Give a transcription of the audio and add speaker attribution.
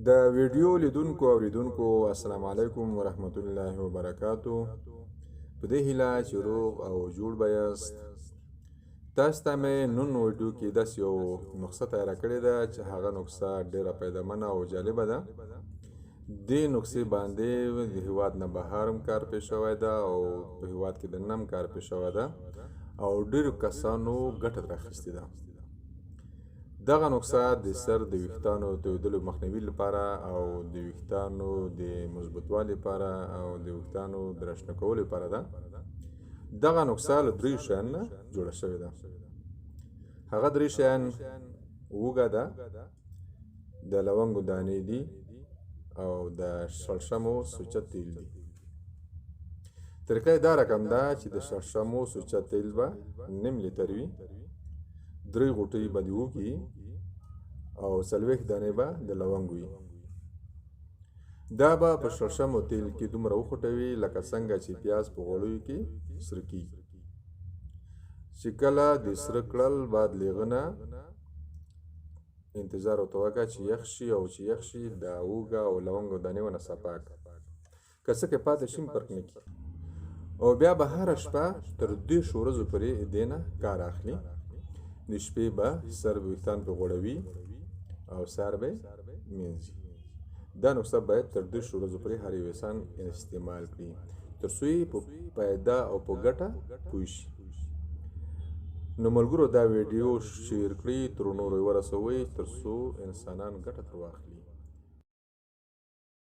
Speaker 1: د ویډیو لیدونکو او اوریدونکو السلام علیکم ورحمت الله وبرکاتو. په دې هیله چې روغ او جوړ به یاست. تاسو ته مې نن ویډیو کې داسې یو نسخه تیاره کړې ده چې هغه نسخه ډېره پیدامنه او جالبه ده. دې نسخې باندې د هیواد نه بهر هم کار پرې شوی ده او په هیواد کې دننه هم کار پرې شوی ده او ډېرو کسانو ګټه ترې اخیستې ده. دغه نسخه د سر د ویښتانو تویدلو مخنیوي لپاره او د ویښتانو د مثبتوالي لپاره او د ویښتانو د راشنه کولو لپاره ده. دغه نسخه له دریو شیانو نه جوړه شوې ده. هغه درې شیان اوږه ده، د لونګو دانې دي او د شړشمو سوچه تیل دي. طریقه یې دا رقم ده چې د شړشمو سوچه تیل به نیم لیتر وي، 3 غوټۍ به د اوږې او 40 دانې به د لونګ وي. دا به په شړشمو تیل کې دومره وخوټوي لکه څنګه چې پیاز په غوړیو کې سره کېږي. چې کله د سره کړل بعد لیغنه انتظار ورته وکړه چې یخ شي، او چې یخ شي د اوږه او لونګو دانې ونه صفا کړه، که څه کې پاتې شي فرق نه کړي. او بیا به هره شپه تر 2 ورځو پورې دې نه کار اخلي. د شپې به سر ویښتان په غوړوي او سهار به مینځي. دا نسخه باید تر 2 ورځو پورې هر یو انسان استعمال کړي تر څو یې په فایده او په ګټه پوه شي. نو ملګرو دا ویډیو شیر کړئ، تر نورو ورسوئ تر څو انسانان ګټه ترې واخلي.